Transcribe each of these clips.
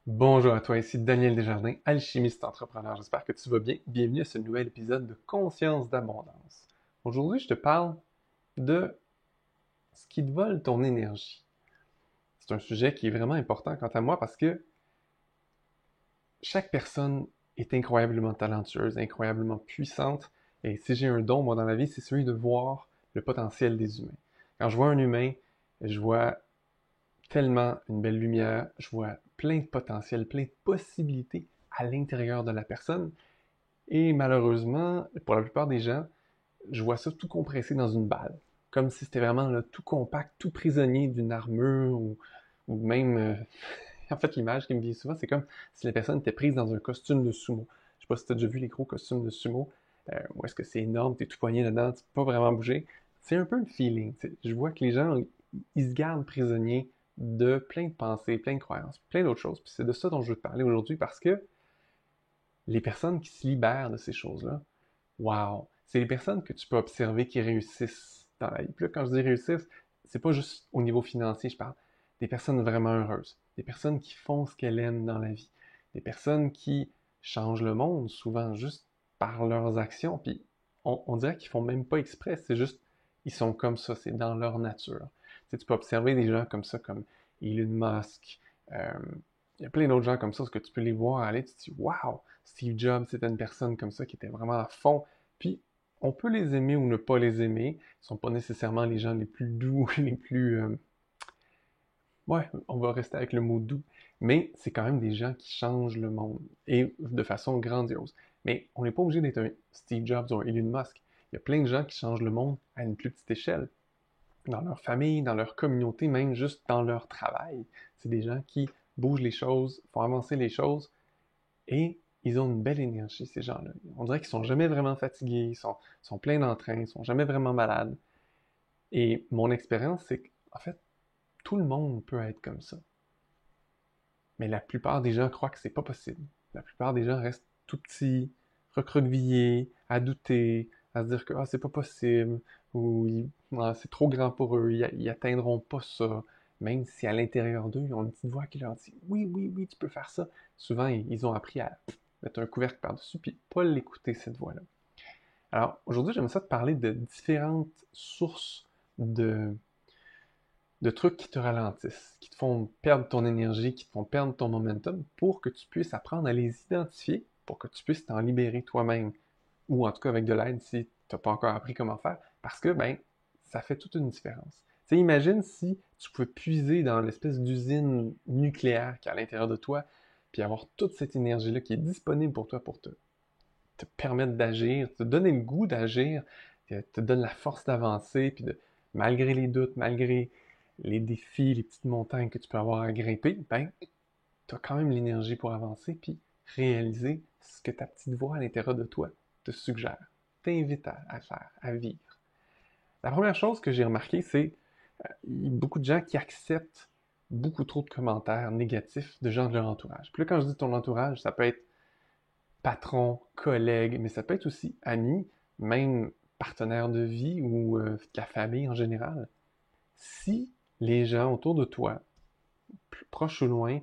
Bonjour à toi, ici Daniel Desjardins, alchimiste entrepreneur. J'espère que tu vas bien. Bienvenue à ce nouvel épisode de Conscience d'abondance. Aujourd'hui, je te parle de ce qui te vole ton énergie. C'est un sujet qui est vraiment important quant à moi parce que chaque personne est incroyablement talentueuse, incroyablement puissante. Et si j'ai un don, moi, dans la vie, c'est celui de voir le potentiel des humains. Quand je vois un humain, je vois tellement une belle lumière, je vois plein de potentiel, plein de possibilités à l'intérieur de la personne. Et malheureusement, pour la plupart des gens, je vois ça tout compressé dans une balle. Comme si c'était vraiment là, tout compact, tout prisonnier d'une armure ou même... en fait, l'image qui me vient souvent, c'est comme si la personne était prise dans un costume de sumo. Je sais pas si tu as déjà vu les gros costumes de sumo, où est-ce que c'est énorme, t'es tout poigné dedans, tu peux pas vraiment bouger. C'est un peu le feeling. Je vois que les gens, ils se gardent prisonniers de plein de pensées, plein de croyances, plein d'autres choses. Puis c'est de ça dont je veux te parler aujourd'hui parce que les personnes qui se libèrent de ces choses-là, wow! C'est les personnes que tu peux observer qui réussissent dans la vie. Puis là, quand je dis réussissent, c'est pas juste au niveau financier, je parle des personnes vraiment heureuses, des personnes qui font ce qu'elles aiment dans la vie, des personnes qui changent le monde souvent juste par leurs actions. Puis on dirait qu'ils font même pas exprès, c'est juste, ils sont comme ça, c'est dans leur nature. Tu peux observer des gens comme ça, comme Elon Musk, euh, il y a plein d'autres gens comme ça, parce que tu peux les voir aller, tu te dis, wow, Steve Jobs, c'était une personne comme ça qui était vraiment à fond. Puis, on peut les aimer ou ne pas les aimer. Ils sont pas nécessairement les gens les plus doux, les plus... Ouais, on va rester avec le mot doux. Mais c'est quand même des gens qui changent le monde, et de façon grandiose. Mais on n'est pas obligé d'être un Steve Jobs ou un Elon Musk. Il y a plein de gens qui changent le monde à une plus petite échelle. Dans leur famille, dans leur communauté, même juste dans leur travail. C'est des gens qui bougent les choses, font avancer les choses, et ils ont une belle énergie, ces gens-là. On dirait qu'ils sont jamais vraiment fatigués, sont pleins d'entrain, ils sont jamais vraiment malades. Et mon expérience, c'est qu'en fait, tout le monde peut être comme ça. Mais la plupart des gens croient que c'est pas possible. La plupart des gens restent tout petits, recroquevillés, à douter, à se dire que c'est pas possible, ou c'est trop grand pour eux, ils atteindront pas ça. Même si à l'intérieur d'eux, ils ont une petite voix qui leur dit oui, oui, oui, tu peux faire ça. Souvent, ils ont appris à mettre un couvercle par-dessus, puis pas l'écouter, cette voix-là. Alors, aujourd'hui, j'aimerais ça te parler de différentes sources de, de trucs qui te ralentissent, qui te font perdre ton énergie, qui te font perdre ton momentum, pour que tu puisses apprendre à les identifier, pour que tu puisses t'en libérer toi-même, ou en tout cas avec de l'aide si tu n'as pas encore appris comment faire, parce que, ça fait toute une différence. Tu sais, imagine si tu pouvais puiser dans l'espèce d'usine nucléaire qui est à l'intérieur de toi, puis avoir toute cette énergie-là qui est disponible pour toi pour te permettre d'agir, te donner le goût d'agir, te donne la force d'avancer, puis malgré les doutes, malgré les défis, les petites montagnes que tu peux avoir à grimper, tu as quand même l'énergie pour avancer, puis réaliser ce que ta petite voix à l'intérieur de toi te suggère, t'invite à faire, à vivre. La première chose que j'ai remarqué, c'est beaucoup de gens qui acceptent beaucoup trop de commentaires négatifs de gens de leur entourage. Puis là, quand je dis ton entourage, ça peut être patron, collègue, mais ça peut être aussi ami, même partenaire de vie ou de la famille en général. Si les gens autour de toi, plus proches ou loin,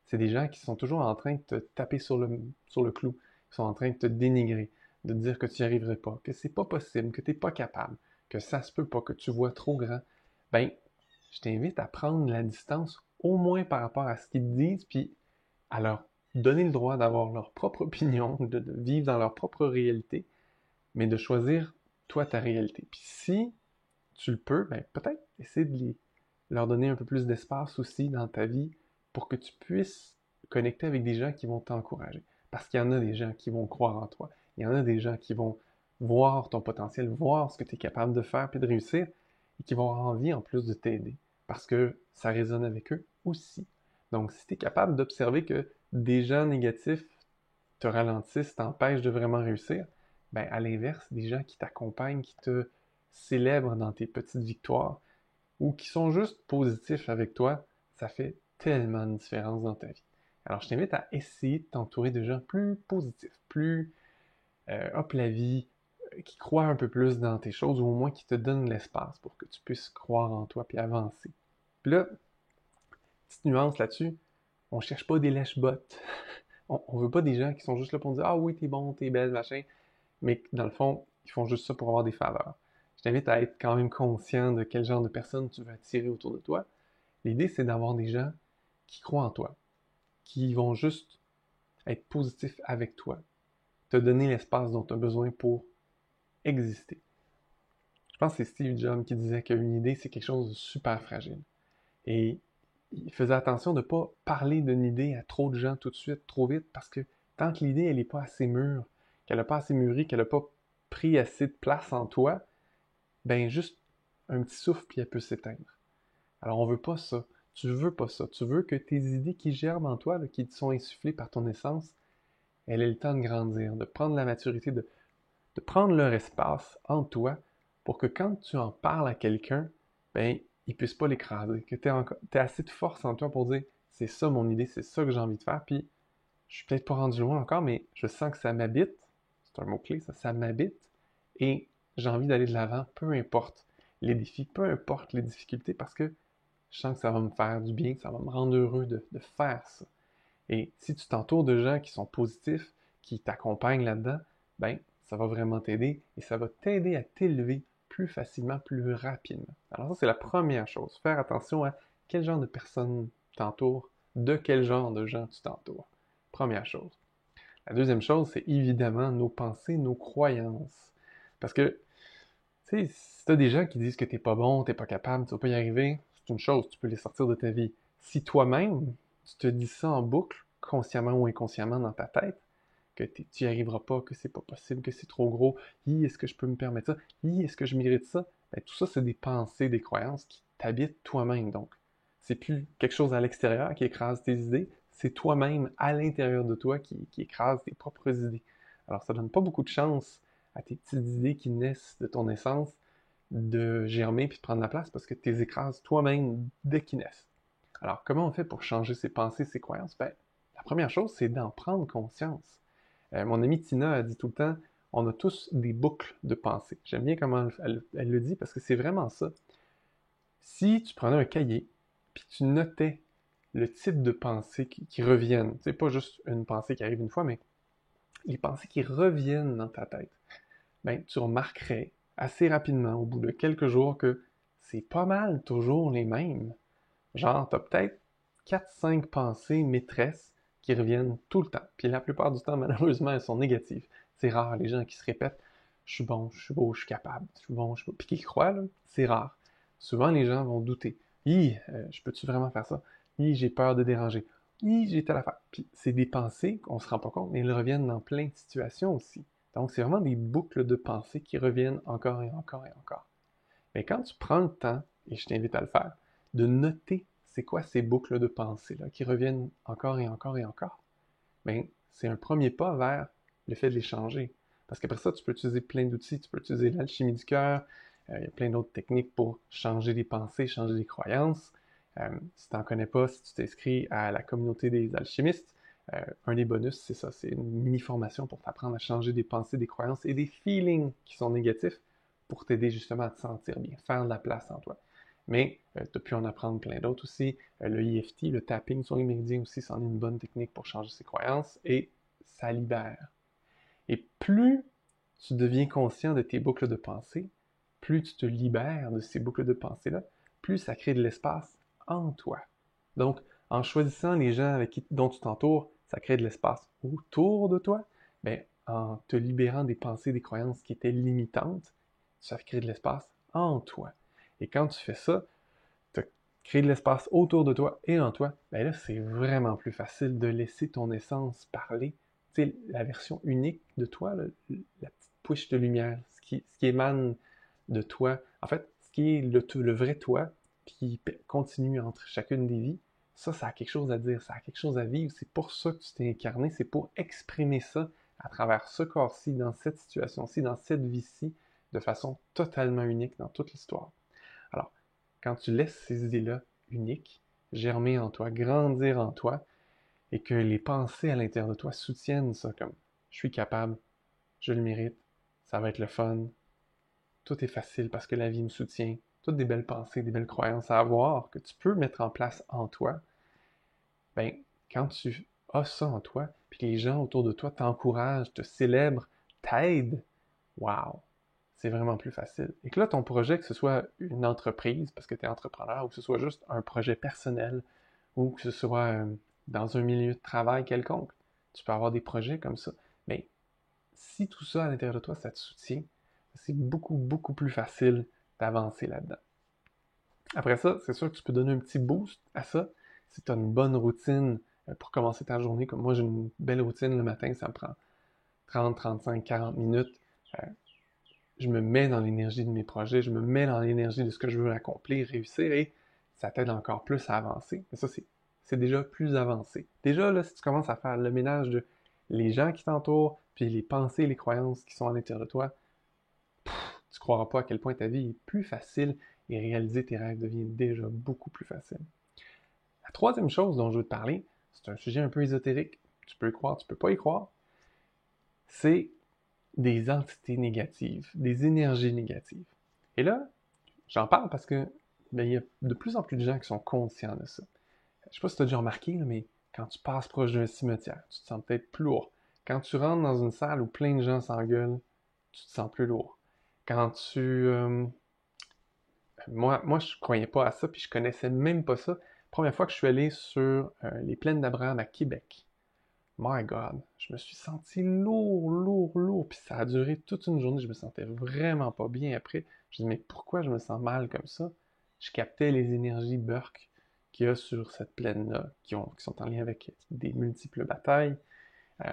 c'est des gens qui sont toujours en train de te taper sur le clou, qui sont en train de te dénigrer, de te dire que tu n'y arriverais pas, que c'est pas possible, que tu n'es pas capable, que ça se peut pas, que tu vois trop grand, je t'invite à prendre la distance au moins par rapport à ce qu'ils te disent, puis à leur donner le droit d'avoir leur propre opinion, de vivre dans leur propre réalité, mais de choisir toi ta réalité. Puis si tu le peux, peut-être essayer de leur donner un peu plus d'espace aussi dans ta vie pour que tu puisses connecter avec des gens qui vont t'encourager. Parce qu'il y en a des gens qui vont croire en toi. Il y en a des gens qui vont voir ton potentiel, voir ce que tu es capable de faire puis de réussir et qui vont avoir envie en plus de t'aider parce que ça résonne avec eux aussi. Donc, si tu es capable d'observer que des gens négatifs te ralentissent, t'empêchent de vraiment réussir, à l'inverse, des gens qui t'accompagnent, qui te célèbrent dans tes petites victoires ou qui sont juste positifs avec toi, ça fait tellement de différence dans ta vie. Alors, je t'invite à essayer de t'entourer de gens plus positifs, plus hop la vie, qui croient un peu plus dans tes choses, ou au moins qui te donnent l'espace pour que tu puisses croire en toi puis avancer. Puis là, petite nuance là-dessus, on cherche pas des lèche-bottes. On veut pas des gens qui sont juste là pour nous dire « Ah oui, t'es bon, t'es belle, machin », mais dans le fond, ils font juste ça pour avoir des faveurs. Je t'invite à être quand même conscient de quel genre de personnes tu veux attirer autour de toi. L'idée, c'est d'avoir des gens qui croient en toi, qui vont juste être positifs avec toi, te donner l'espace dont tu as besoin pour exister. Je pense que c'est Steve Jobs qui disait qu'une idée, c'est quelque chose de super fragile. Et il faisait attention de ne pas parler d'une idée à trop de gens tout de suite, trop vite, parce que tant que l'idée, elle n'est pas assez mûre, qu'elle n'a pas assez mûri, qu'elle n'a pas pris assez de place en toi, ben juste un petit souffle, puis elle peut s'éteindre. Alors on veut pas ça. Tu veux pas ça. Tu veux que tes idées qui germent en toi, là, qui te sont insufflées par ton essence, elles aient le temps de grandir, de prendre la maturité, de prendre leur espace en toi pour que quand tu en parles à quelqu'un, ben, il puisse pas l'écraser, que tu aies assez de force en toi pour dire c'est ça mon idée, c'est ça que j'ai envie de faire, puis je suis peut-être pas rendu loin encore, mais je sens que ça m'habite, c'est un mot-clé, ça m'habite, et j'ai envie d'aller de l'avant, peu importe les défis, peu importe les difficultés, parce que je sens que ça va me faire du bien, que ça va me rendre heureux de faire ça. Et si tu t'entoures de gens qui sont positifs, qui t'accompagnent là-dedans, ben, ça va vraiment t'aider et ça va t'aider à t'élever plus facilement, plus rapidement. Alors ça, c'est la première chose. Faire attention à quel genre de personnes t'entourent, de quel genre de gens tu t'entoures. Première chose. La deuxième chose, c'est évidemment nos pensées, nos croyances. Parce que, tu sais, si t'as des gens qui disent que t'es pas bon, t'es pas capable, tu vas pas y arriver, c'est une chose, tu peux les sortir de ta vie. Si toi-même, tu te dis ça en boucle, consciemment ou inconsciemment dans ta tête, que tu n'y arriveras pas, que c'est pas possible, que c'est trop gros, est-ce que je peux me permettre ça, est-ce que je mérite ça, ben, tout ça, c'est des pensées, des croyances qui t'habitent toi-même. Donc, c'est plus quelque chose à l'extérieur qui écrase tes idées, c'est toi-même à l'intérieur de toi qui écrase tes propres idées. Alors, ça donne pas beaucoup de chance à tes petites idées qui naissent de ton essence de germer puis de prendre la place parce que tu les écrases toi-même dès qu'ils naissent. Alors, comment on fait pour changer ses pensées, ses croyances? Ben, la première chose, c'est d'en prendre conscience. Mon amie Tina a dit tout le temps, on a tous des boucles de pensée. J'aime bien comment elle le dit parce que c'est vraiment ça. Si tu prenais un cahier, puis tu notais le type de pensées qui reviennent, c'est pas juste une pensée qui arrive une fois, mais les pensées qui reviennent dans ta tête, ben, tu remarquerais assez rapidement, au bout de quelques jours, que c'est pas mal toujours les mêmes. Genre, t'as peut-être 4-5 pensées maîtresses qui reviennent tout le temps. Puis la plupart du temps, malheureusement, elles sont négatives. C'est rare, les gens qui se répètent « Je suis bon, je suis beau, je suis capable, je suis bon, je suis beau. » Puis qui croient, là, c'est rare. Souvent, les gens vont douter. « je peux-tu vraiment faire ça? J'ai peur de déranger. J'ai telle affaire. » Puis c'est des pensées qu'on se rend pas compte, mais elles reviennent dans plein de situations aussi. Donc, c'est vraiment des boucles de pensées qui reviennent encore et encore et encore. Mais quand tu prends le temps, et je t'invite à le faire, de noter c'est quoi ces boucles de pensée-là qui reviennent encore et encore et encore, bien, c'est un premier pas vers le fait de les changer. Parce qu'après ça, tu peux utiliser plein d'outils, tu peux utiliser l'alchimie du cœur, il y a plein d'autres techniques pour changer les pensées, changer les croyances. Si tu n'en connais pas, si tu t'inscris à la communauté des alchimistes, un des bonus, c'est ça, c'est une mini-formation pour t'apprendre à changer des pensées, des croyances et des feelings qui sont négatifs pour t'aider justement à te sentir bien, faire de la place en toi. Mais tu as pu en apprendre plein d'autres aussi. Le EFT, le tapping sur les méridiens aussi, c'en est une bonne technique pour changer ses croyances et ça libère. Et plus tu deviens conscient de tes boucles de pensée, plus tu te libères de ces boucles de pensée-là, plus ça crée de l'espace en toi. Donc, en choisissant les gens dont tu t'entoures, ça crée de l'espace autour de toi. Ben, en te libérant des pensées, des croyances qui étaient limitantes, ça crée de l'espace en toi. Et quand tu fais ça, tu crées de l'espace autour de toi et en toi, ben là, c'est vraiment plus facile de laisser ton essence parler. Tu sais, la version unique de toi, la petite push de lumière, ce qui émane de toi, en fait, ce qui est le vrai toi, puis qui continue entre chacune des vies, ça a quelque chose à dire, ça a quelque chose à vivre. C'est pour ça que tu t'es incarné, c'est pour exprimer ça à travers ce corps-ci, dans cette situation-ci, dans cette vie-ci, de façon totalement unique dans toute l'histoire. Alors, quand tu laisses ces idées-là uniques germer en toi, grandir en toi, et que les pensées à l'intérieur de toi soutiennent ça comme je suis capable, je le mérite, ça va être le fun, tout est facile parce que la vie me soutient, toutes des belles pensées, des belles croyances à avoir que tu peux mettre en place en toi, ben quand tu as ça en toi, puis que les gens autour de toi t'encouragent, te célèbrent, t'aident, wow, c'est vraiment plus facile. Et que là, ton projet, que ce soit une entreprise, parce que tu es entrepreneur, ou que ce soit juste un projet personnel, ou que ce soit dans un milieu de travail quelconque, tu peux avoir des projets comme ça. Mais si tout ça à l'intérieur de toi, ça te soutient, c'est beaucoup, beaucoup plus facile d'avancer là-dedans. Après ça, c'est sûr que tu peux donner un petit boost à ça si tu as une bonne routine pour commencer ta journée. Comme moi, j'ai une belle routine le matin, ça me prend 30, 35, 40 minutes. Je me mets dans l'énergie de mes projets, je me mets dans l'énergie de ce que je veux accomplir, réussir, et ça t'aide encore plus à avancer. Mais ça, c'est déjà plus avancé. Déjà, là, si tu commences à faire le ménage de les gens qui t'entourent, puis les pensées et les croyances qui sont à l'intérieur de toi, tu croiras pas à quel point ta vie est plus facile et réaliser tes rêves devient déjà beaucoup plus facile. La troisième chose dont je veux te parler, c'est un sujet un peu ésotérique. Tu peux y croire, tu peux pas y croire. C'est des entités négatives, des énergies négatives. Et là, j'en parle parce que il y a de plus en plus de gens qui sont conscients de ça. Je sais pas si tu as déjà remarqué, mais quand tu passes proche d'un cimetière, tu te sens peut-être plus lourd. Quand tu rentres dans une salle où plein de gens s'engueulent, tu te sens plus lourd. Quand tu... moi, je croyais pas à ça, puis je connaissais même pas ça. Première fois que je suis allé sur les plaines d'Abraham à Québec, my God, je me suis senti lourd, lourd, lourd, puis ça a duré toute une journée, je me sentais vraiment pas bien après. Je me dis, mais pourquoi je me sens mal comme ça? Je captais les énergies Burke qu'il y a sur cette plaine-là, qui sont en lien avec des multiples batailles. Puis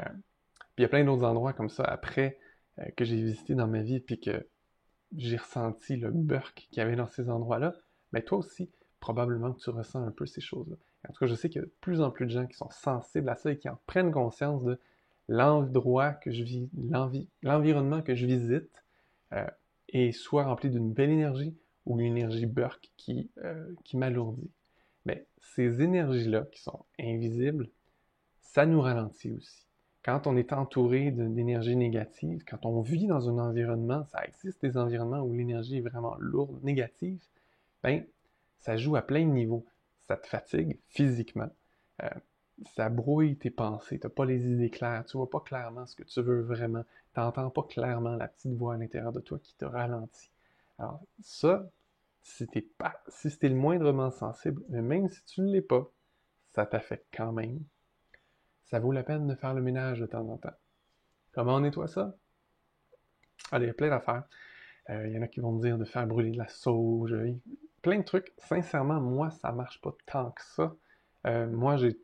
il y a plein d'autres endroits comme ça après que j'ai visité dans ma vie, puis que j'ai ressenti le Burke qu'il y avait dans ces endroits-là. Mais toi aussi, probablement que tu ressens un peu ces choses-là. En tout cas, je sais qu'il y a de plus en plus de gens qui sont sensibles à ça et qui en prennent conscience de l'endroit que je vis, l'environnement que je visite euh, est soit rempli d'une belle énergie ou une énergie Burke qui m'alourdit. Mais ces énergies-là, qui sont invisibles, ça nous ralentit aussi. Quand on est entouré d'énergie négative, quand on vit dans un environnement, ça existe des environnements où l'énergie est vraiment lourde, négative, ben, ça joue à plein de niveaux. Ça te fatigue physiquement, euh, ça brouille tes pensées, tu n'as pas les idées claires, tu vois pas clairement ce que tu veux vraiment, tu n'entends pas clairement la petite voix à l'intérieur de toi qui te ralentit. Alors ça, si t'es le moindrement sensible, mais même si tu ne l'es pas, ça t'affecte quand même. Ça vaut la peine de faire le ménage de temps en temps. Comment on nettoie ça? Allez, il y a plein d'affaires. Il y en a qui vont te dire de faire brûler de la sauge, plein de trucs. Sincèrement, moi, ça marche pas tant que ça. Moi, j'ai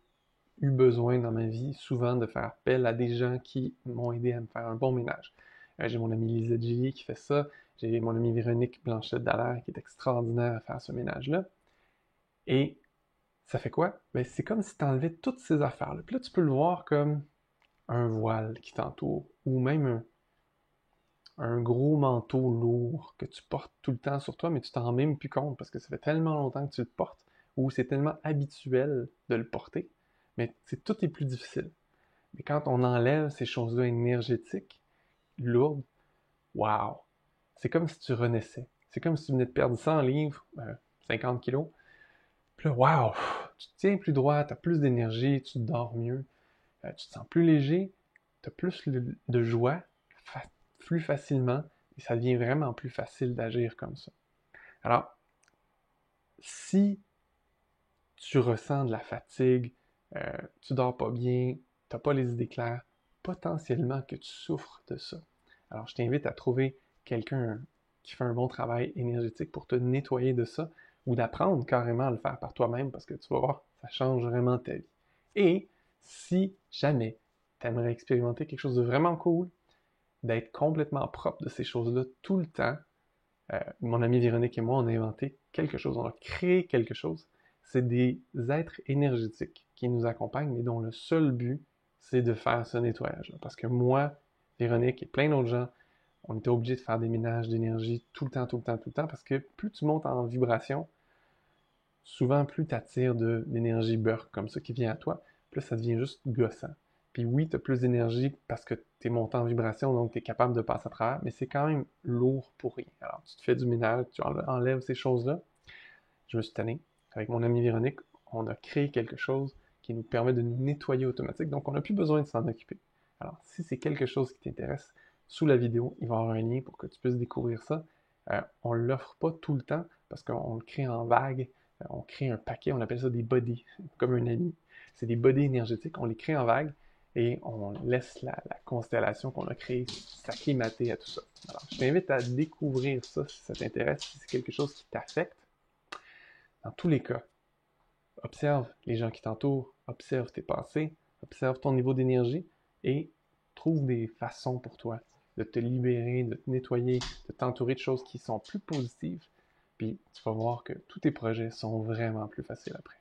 eu besoin dans ma vie souvent de faire appel à des gens qui m'ont aidé à me faire un bon ménage. J'ai mon amie Lisette Gillier qui fait ça. J'ai mon amie Véronique Blanchette-Dallaire qui est extraordinaire à faire ce ménage-là. Et ça fait quoi? Ben, c'est comme si tu enlevais toutes ces affaires-là. Puis là, tu peux le voir comme un voile qui t'entoure, ou même un gros manteau lourd que tu portes tout le temps sur toi, mais tu t'en rends même plus compte parce que ça fait tellement longtemps que tu le portes, ou c'est tellement habituel de le porter, mais tout est plus difficile. Mais quand on enlève ces choses-là énergétiques, lourdes, waouh! C'est comme si tu renaissais. C'est comme si tu venais de perdre 100 livres, 50 kilos. Puis là, waouh! Tu te tiens plus droit, tu as plus d'énergie, tu dors mieux, tu te sens plus léger, tu as plus de joie, plus facilement, et ça devient vraiment plus facile d'agir comme ça. Alors, si tu ressens de la fatigue, tu dors pas bien, tu n'as pas les idées claires, potentiellement que tu souffres de ça. Alors, je t'invite à trouver quelqu'un qui fait un bon travail énergétique pour te nettoyer de ça, ou d'apprendre carrément à le faire par toi-même, parce que tu vas voir, ça change vraiment ta vie. Et si jamais tu aimerais expérimenter quelque chose de vraiment cool, d'être complètement propre de ces choses-là tout le temps, mon ami Véronique et moi, on a inventé quelque chose, on a créé quelque chose. C'est des êtres énergétiques qui nous accompagnent, mais dont le seul but, c'est de faire ce nettoyage. Parce que moi, Véronique et plein d'autres gens, on était obligés de faire des ménages d'énergie tout le temps, tout le temps, tout le temps, parce que plus tu montes en vibration, souvent plus tu attires de l'énergie Burke comme ça qui vient à toi. Puis là, ça devient juste gossant. Puis oui, tu as plus d'énergie parce que tu es monté en vibration, donc tu es capable de passer à travers, mais c'est quand même lourd pour rien. Alors, tu te fais du ménage, tu enlèves ces choses-là. Je me suis tanné. Avec mon ami Véronique, on a créé quelque chose qui nous permet de nous nettoyer automatique, donc on n'a plus besoin de s'en occuper. Alors, si c'est quelque chose qui t'intéresse, sous la vidéo, il va y avoir un lien pour que tu puisses découvrir ça. On ne l'offre pas tout le temps parce qu'on le crée en vague. On crée un paquet, on appelle ça des bodies, comme un ami. C'est des bodies énergétiques, on les crée en vague et on laisse la constellation qu'on a créée s'acclimater à tout ça. Alors, je t'invite à découvrir ça si ça t'intéresse, si c'est quelque chose qui t'affecte. Dans tous les cas, observe les gens qui t'entourent, observe tes pensées, observe ton niveau d'énergie et trouve des façons pour toi de te libérer, de te nettoyer, de t'entourer de choses qui sont plus positives. Puis tu vas voir que tous tes projets sont vraiment plus faciles après.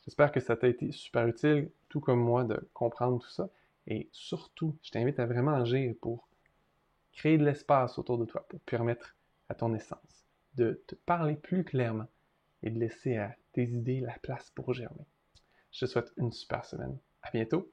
J'espère que ça t'a été super utile, tout comme moi, de comprendre tout ça. Et surtout, je t'invite à vraiment agir pour créer de l'espace autour de toi, pour permettre à ton essence de te parler plus clairement et de laisser à tes idées la place pour germer. Je te souhaite une super semaine. À bientôt!